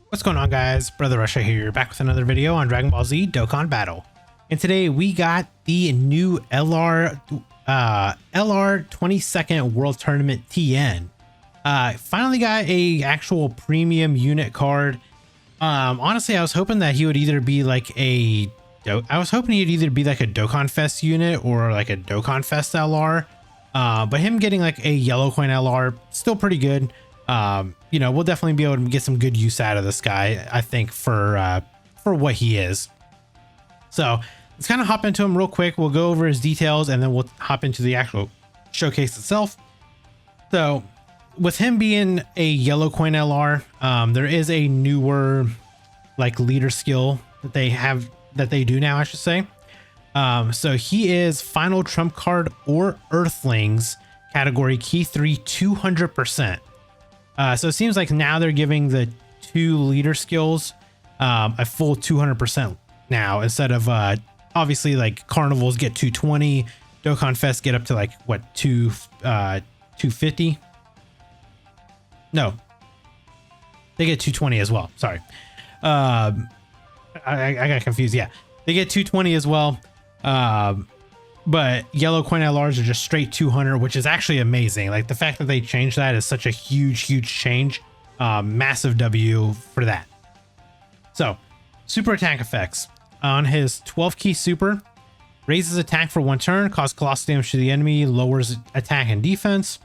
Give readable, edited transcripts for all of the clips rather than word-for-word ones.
What's going on, guys? Brother Russia here, back with another video on Dragon Ball Z Dokkan Battle. And today we got the new LR 22nd World Tournament TIEN. Finally got a actual premium unit card. Honestly, I was hoping that he would either be like a Dokkan Fest unit or like a Dokkan Fest LR. But him getting like a yellow coin LR, still pretty good. You know, we'll definitely be able to get some good use out of this guy, I think, for what he is. So let's kind of hop into him real quick. We'll go over his details and then we'll hop into the actual showcase itself. So with him being a yellow coin LR, there is a newer like leader skill that they do now, I should say. So he is final trump card or earthlings category key 3 200%. So it seems like now they're giving the two leader skills a full 200% now, instead of obviously like carnivals get 220, Dokkan Fest get up to like what 250. No, they get 220 as well. Sorry, I got confused. Yeah, they get 220 as well. But yellow coin LRs are just straight 200, which is actually amazing. Like the fact that they changed that is such a huge change. Massive W for that. So super attack effects on his 12 key super: raises attack for 1 turn, causes colossal damage to the enemy, lowers attack and defense.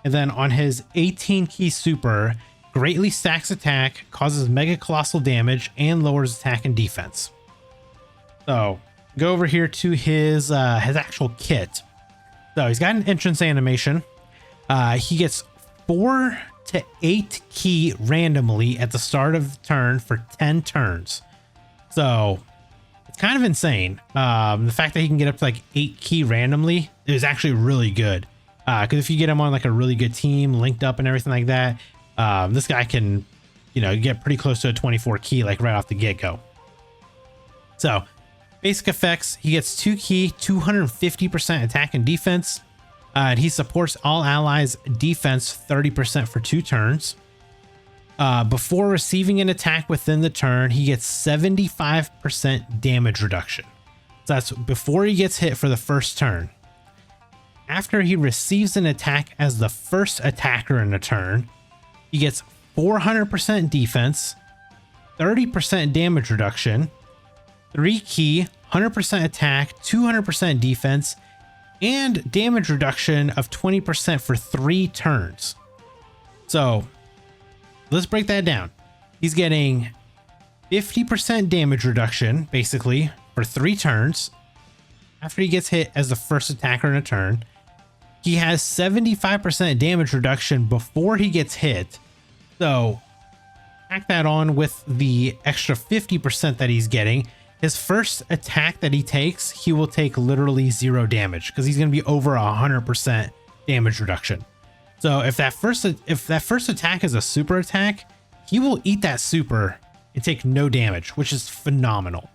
And then on his 18 key super, greatly stacks attack, causes mega colossal damage, and lowers attack and defense. So go over here to his actual kit. So he's got an entrance animation. He gets 4 to 8 key randomly at the start of the turn for 10 turns. So it's kind of insane. The fact that he can get up to like 8 key randomly is actually really good. Because if you get him on like a really good team, linked up and everything like that, this guy can, you know, get pretty close to a 24 key like right off the get-go. So basic effects: he gets 2 key, 250% attack and defense. And he supports all allies defense 30% for 2 turns. Before receiving an attack within the turn, he gets 75% damage reduction. So that's before he gets hit for the first turn. After he receives an attack as the first attacker in a turn, he gets 400% defense, 30% damage reduction, 3 key, 100% attack, 200% defense, and damage reduction of 20% for 3 turns. So let's break that down. He's getting 50% damage reduction basically for 3 turns after he gets hit as the first attacker in a turn. He has 75% damage reduction before he gets hit. So tack that on with the extra 50% that he's getting. His first attack that he takes, he will take literally 0 damage because he's going to be over 100% damage reduction. So if that first attack is a super attack, he will eat that super and take no damage, which is phenomenal.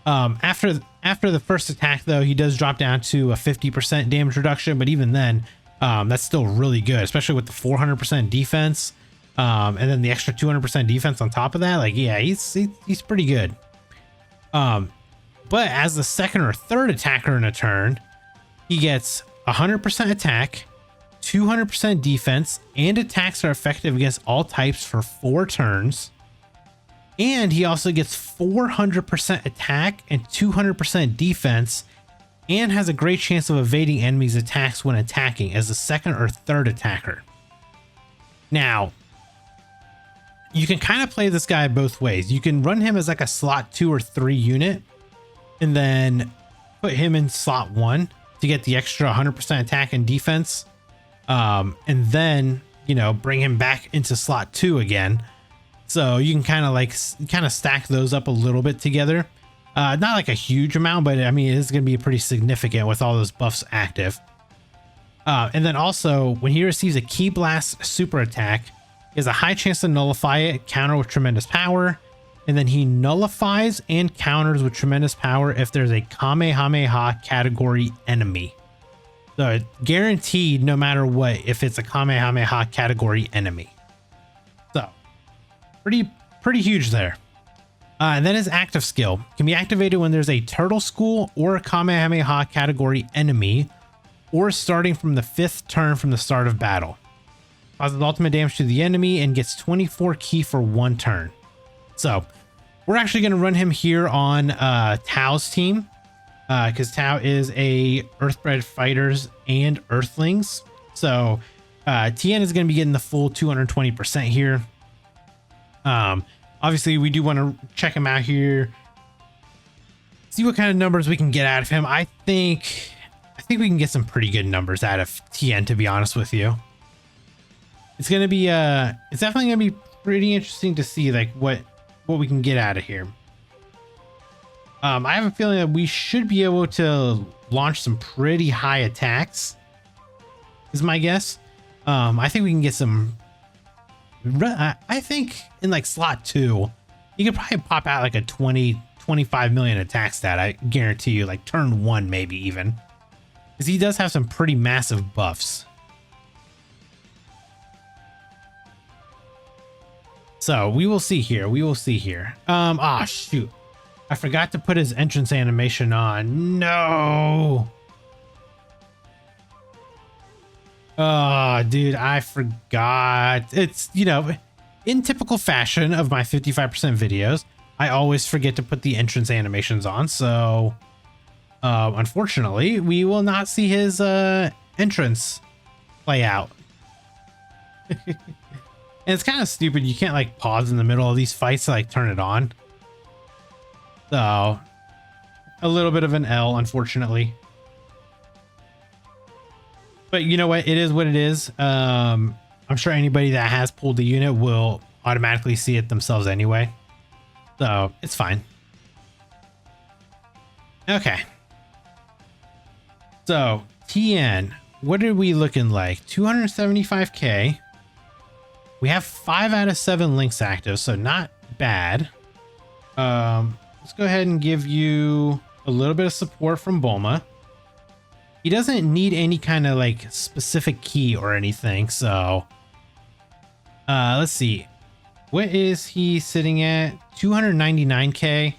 After the first attack, though, he does drop down to a 50% damage reduction, but even then, that's still really good, especially with the 400% defense, and then the extra 200% defense on top of that. Like, yeah, he's pretty good. But as the second or third attacker in a turn, he gets 100% attack, 200% defense, and attacks are effective against all types for 4 turns. And he also gets 400% attack and 200% defense, and has a great chance of evading enemies' attacks when attacking as the second or third attacker. Now, you can kind of play this guy both ways. You can run him as like a slot 2 or 3 unit, and then put him in slot 1 to get the extra 100% attack and defense. And then, you know, bring him back into slot 2 again. So you can kind of stack those up a little bit together. Not like a huge amount, but I mean, it is going to be pretty significant with all those buffs active. And then also, when he receives a Ki Blast super attack, he has a high chance to nullify it, counter with tremendous power. And then he nullifies and counters with tremendous power if there's a Kamehameha category enemy. So guaranteed no matter what if it's a Kamehameha category enemy. So pretty pretty huge there. And then his active skill can be activated when there's a turtle school or a Kamehameha category enemy, or starting from the 5th turn from the start of battle. Causes ultimate damage to the enemy and gets 24 ki for 1 turn. So we're actually going to run him here on Tao's team, because Tao is a Earthbred fighters and Earthlings. So TIEN is going to be getting the full 220% here. Obviously, we do want to check him out here, see what kind of numbers we can get out of him. I think we can get some pretty good numbers out of TIEN, to be honest with you. It's gonna be it's definitely gonna be pretty interesting to see like what we can get out of here. I have a feeling that we should be able to launch some pretty high attacks, is my guess. I think we can get some. I think in like slot 2, you could probably pop out like a 25 million attack stat. I guarantee you, like turn 1 maybe even, because he does have some pretty massive buffs. So we will see here. We will see here. Ah, shoot. I forgot to put his entrance animation on. No. Oh, dude, I forgot. It's, you know, in typical fashion of my 55% videos, I always forget to put the entrance animations on. So, unfortunately, we will not see his entrance play out. And it's kind of stupid. You can't like pause in the middle of these fights to like turn it on. So, a little bit of an L, unfortunately. But you know what? It is what it is. I'm sure anybody that has pulled the unit will automatically see it themselves anyway. So it's fine. Okay. So TIEN, what are we looking like? 275k. We have 5 out of 7 links active, so not bad. Let's go ahead and give you a little bit of support from Bulma. He doesn't need any kind of like specific key or anything, so let's see. What is he sitting at? 299k.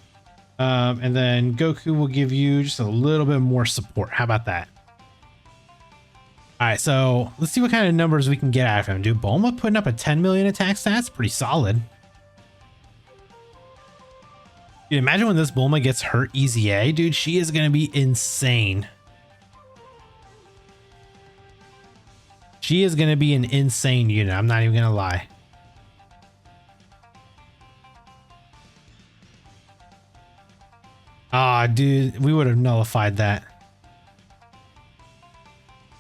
And then Goku will give you just a little bit more support. How about that? All right, so let's see what kind of numbers we can get out of him. Dude, Bulma putting up a 10 million attack stats, pretty solid. Dude, imagine when this Bulma gets her easy A, dude, she is gonna be insane. She is going to be an insane unit. I'm not even going to lie. Ah, dude, we would have nullified that.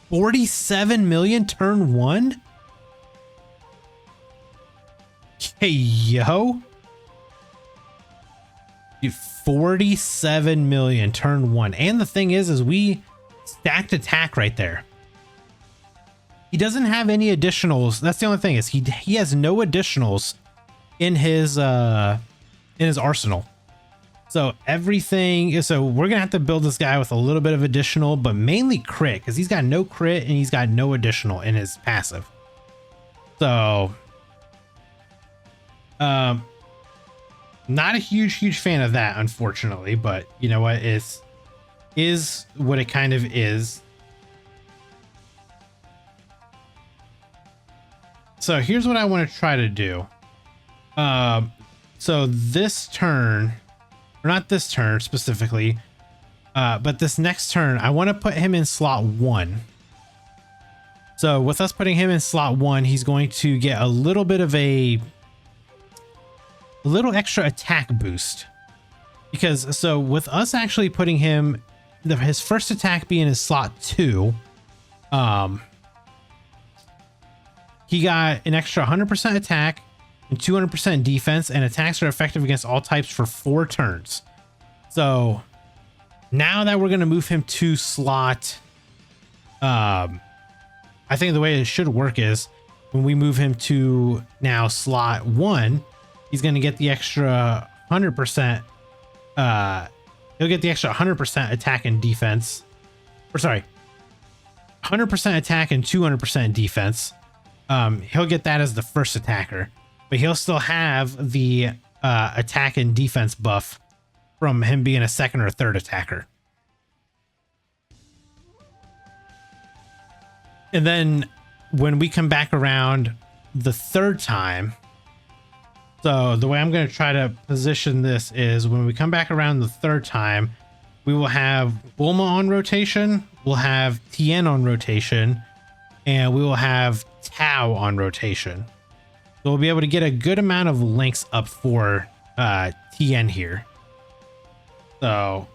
47 million turn 1? Hey, yo. Dude, 47 million turn 1. And the thing is we stacked attack right there. He doesn't have any additionals. That's the only thing, is he has no additionals in his arsenal. So everything, so we're gonna have to build this guy with a little bit of additional, but mainly crit, because he's got no crit and he's got no additional in his passive. So not a huge fan of that, unfortunately, but you know what, is what it kind of is. So here's what I want to try to do. So this turn, or not this turn specifically, but this next turn, I want to put him in slot 1. So with us putting him in slot 1, he's going to get a little bit of a little extra attack boost. Because so with us actually putting him, his first attack being in slot 2, he got an extra 100% attack and 200% defense, and attacks are effective against all types for 4 turns. So now that we're going to move him to slot, I think the way it should work is when we move him to now slot 1, he's going to get the extra 100%. He'll get the extra 100% attack and defense. Or sorry, 100% attack and 200% defense. He'll get that as the first attacker, but he'll still have the attack and defense buff from him being a second or third attacker. And then when we come back around the third time, so the way I'm going to try to position this is when we come back around the third time, we will have Bulma on rotation, we'll have TIEN on rotation, and we will have Tao on rotation. So we'll be able to get a good amount of links up for TIEN here. So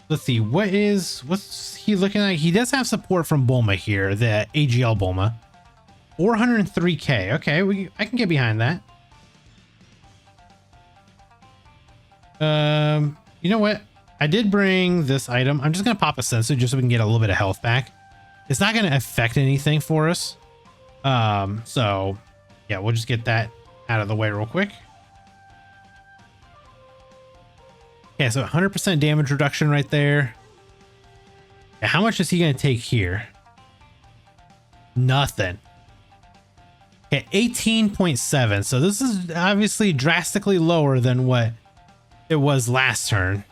let's see, what's he looking like? He does have support from Bulma here, the AGL Bulma. 403k. Okay, I can get behind that. You know what? I did bring this item. I'm just gonna pop a sensu just so we can get a little bit of health back. It's not gonna affect anything for us. So yeah, we'll just get that out of the way real quick. Okay, so 100% damage reduction right there. Yeah, how much is he gonna take here? Nothing. Okay, 18.7. So this is obviously drastically lower than what it was last turn.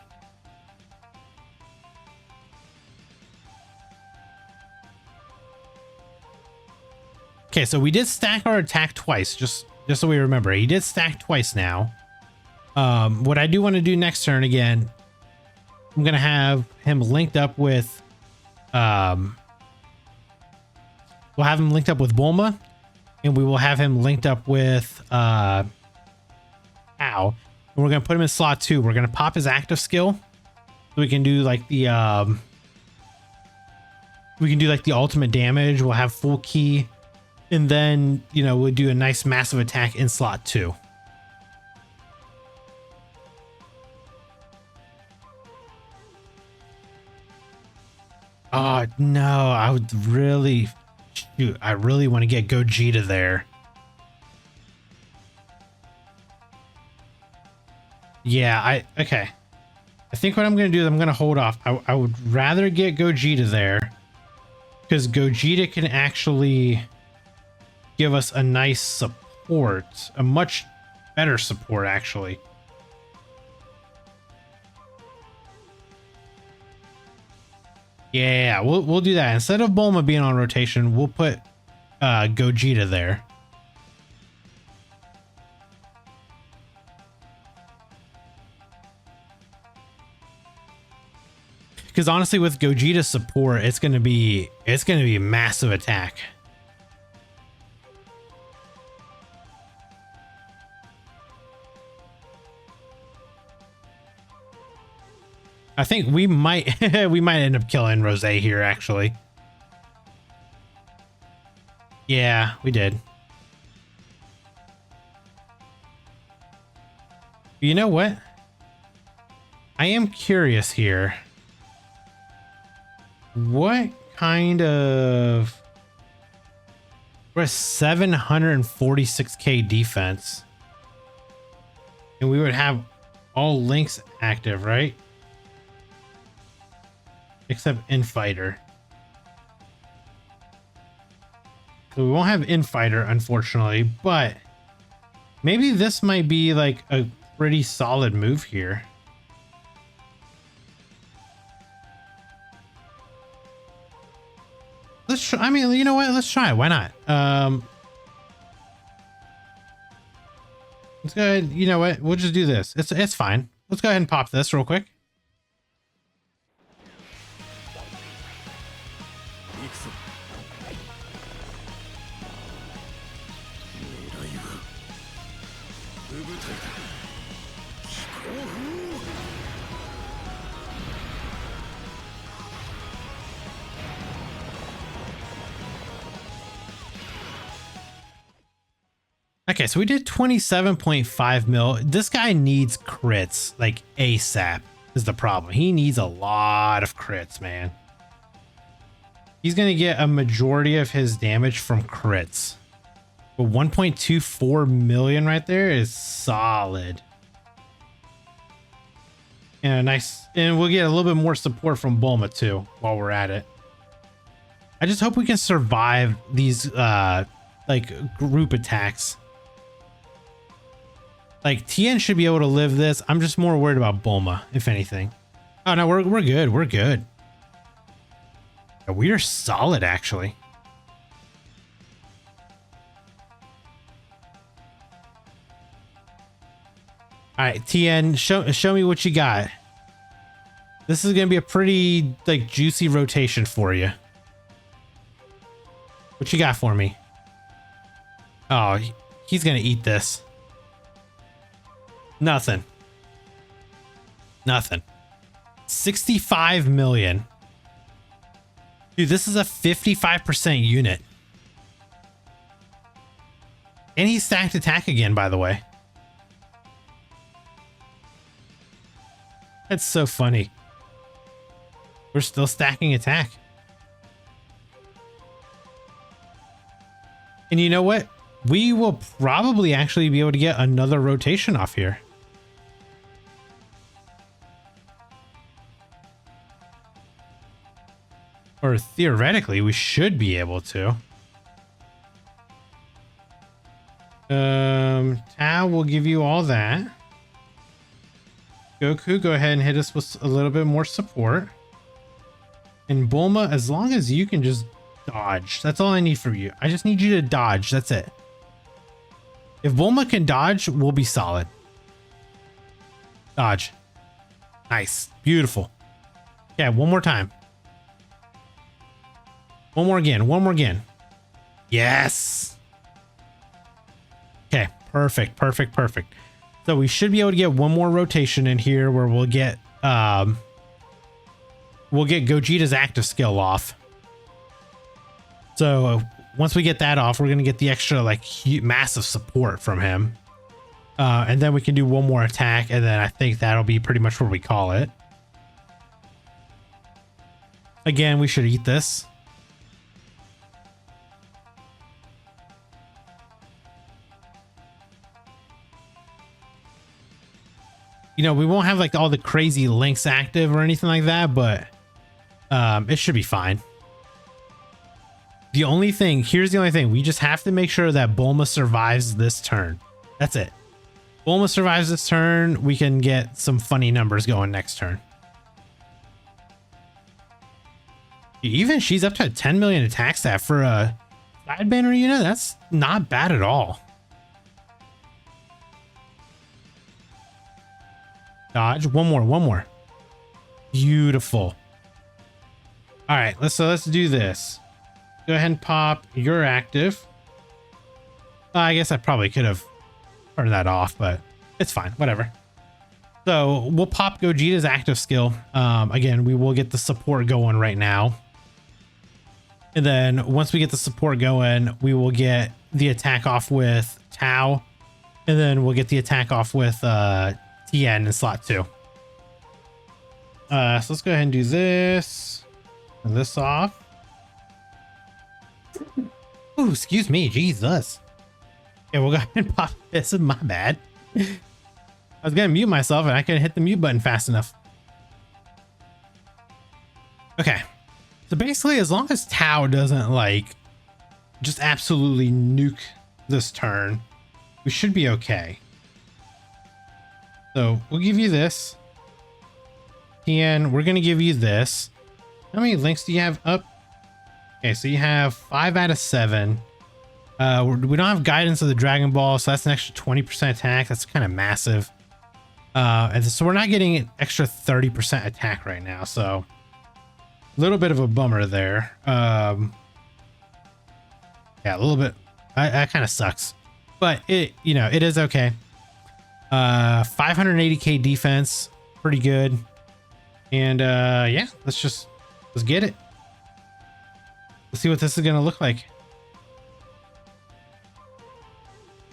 Okay, so we did stack our attack twice, just so we remember. He did stack twice now. What I do want to do next turn again, I'm gonna have him linked up with we'll have him linked up with Bulma, and we will have him linked up with Ow. And we're gonna put him in slot 2. We're gonna pop his active skill so we can do like the ultimate damage. We'll have full key. And then, you know, we'll do a nice massive attack in slot 2. Oh, no, I really want to get Gogeta there. Yeah, okay. I think what I'm going to do is I'm going to hold off. I would rather get Gogeta there because Gogeta can actually give us a nice support, a much better support actually. Yeah, we'll do that. Instead of Bulma being on rotation, we'll put Gogeta there. Because honestly, with Gogeta's support, it's gonna be a massive attack. I think we might end up killing Rose here actually. Yeah, we did. You know what? I am curious here. What kind of... We're a 746k defense. And we would have all links active, right? Except Infighter. So we won't have Infighter, unfortunately, but maybe this might be like a pretty solid move here. Let's try. I mean, you know what? Let's try it. Why not? Let's go ahead. You know what? We'll just do this. It's fine. Let's go ahead and pop this real quick. Okay, so we did 27.5 mil. This guy needs crits, like ASAP is the problem. He needs a lot of crits, man. He's going to get a majority of his damage from crits. But 1.24 million right there is solid. And we'll get a little bit more support from Bulma too while we're at it. I just hope we can survive these like group attacks. Like TIEN should be able to live this. I'm just more worried about Bulma, if anything. Oh no, we're good. We're good. Yeah, we are solid, actually. All right, TIEN, show me what you got. This is gonna be a pretty like juicy rotation for you. What you got for me? Oh, he's gonna eat this. Nothing. Nothing. 65 million. Dude, this is a 55% unit. And he stacked attack again, by the way. That's so funny. We're still stacking attack. And you know what? We will probably actually be able to get another rotation off here. Or theoretically, we should be able to. Tao will give you all that. Goku, go ahead and hit us with a little bit more support. And Bulma, as long as you can just dodge. That's all I need from you. I just need you to dodge. That's it. If Bulma can dodge, we'll be solid. Dodge. Nice. Beautiful. Yeah, one more time. One more again. One more again. Yes. Okay. Perfect. Perfect. Perfect. So we should be able to get one more rotation in here where we'll get Gogeta's active skill off. So once we get that off, we're going to get the extra like massive support from him. And then we can do one more attack. And then I think that'll be pretty much where we call it. Again, we should eat this. You know, we won't have like all the crazy links active or anything like that, but it should be fine. The only thing, here's the only thing. We just have to make sure that Bulma survives this turn. That's it. Bulma survives this turn. We can get some funny numbers going next turn. Even she's up to a 10 million attack stat for a side banner unit. That's not bad at all. Dodge. One more. Beautiful. All right, let's do this. Go ahead and pop your active. I guess I probably could have turned that off, but it's fine. Whatever. So we'll pop Gogeta's active skill. Again, we will get the support going right now. And then once we get the support going, we will get the attack off with Tao. And then we'll get the attack off with TIEN in slot 2. So let's go ahead and do this. Turn this off. Ooh, excuse me. Jesus. Okay, we'll go ahead and pop this. My bad. I was going to mute myself and I couldn't hit the mute button fast enough. Okay. So basically, as long as Tao doesn't like just absolutely nuke this turn, we should be okay. So we'll give you this. TIEN, we're going to give you this. How many links do you have up? Okay, so you have 5 out of 7. We don't have guidance of the Dragon Ball, so that's an extra 20% attack. That's kind of massive. And so we're not getting an extra 30% attack right now. So a little bit of a bummer there. Yeah, a little bit. That kind of sucks, but it is okay. 580k defense, pretty good. And yeah, let's get it. Let's see what this is gonna look like.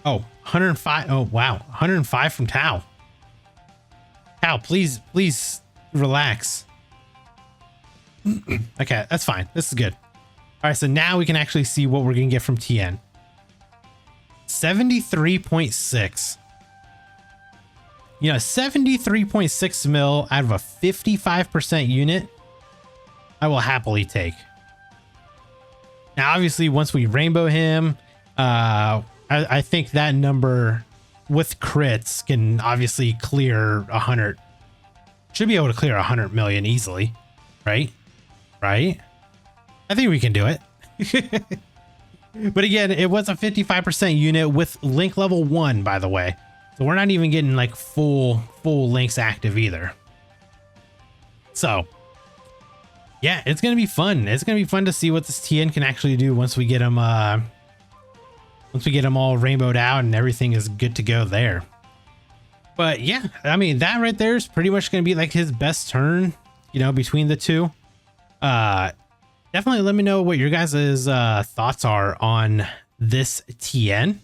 Oh, 105. Oh wow, 105 from Tao. Tao, please relax. Okay, that's fine. This is good. All right, so now we can actually see what we're gonna get from TIEN. 73.6. You know, 73.6 mil out of a 55% unit, I will happily take. Now, obviously, once we rainbow him, I think that number with crits can obviously clear 100. Should be able to clear 100 million easily, right? Right? I think we can do it. But again, it was a 55% unit with link level 1, by the way. So we're not even getting like full links active either. So yeah, it's going to be fun. It's going to be fun to see what this TN can actually do once we get them all rainbowed out and everything is good to go there. But yeah, I mean, that right there is pretty much going to be like his best turn, you know, between the two. Definitely let me know what your guys' thoughts are on this TN.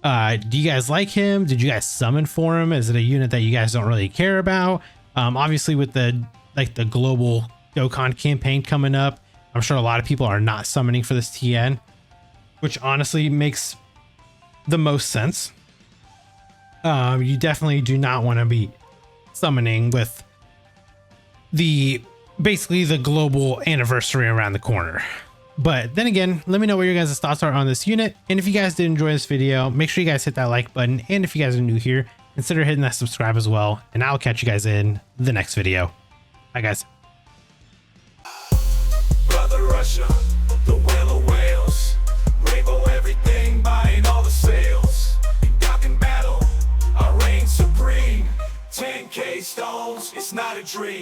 Do you guys like him? Did you guys summon for him? Is it a unit that you guys don't really care about? Obviously with the global Dokkan campaign coming up, I'm sure a lot of people are not summoning for this TN, which honestly makes the most sense. You definitely do not want to be summoning with basically the global anniversary around the corner. But then again, let me know what your guys' thoughts are on this unit. And if you guys did enjoy this video, make sure you guys hit that like button. And if you guys are new here, consider hitting that subscribe as well. And I'll catch you guys in the next video. Bye guys. Brother Russia, the whale of whales, rainbow everything, buying all the sales. In Dokkan battle, I reign supreme. 10K stones, it's not a dream.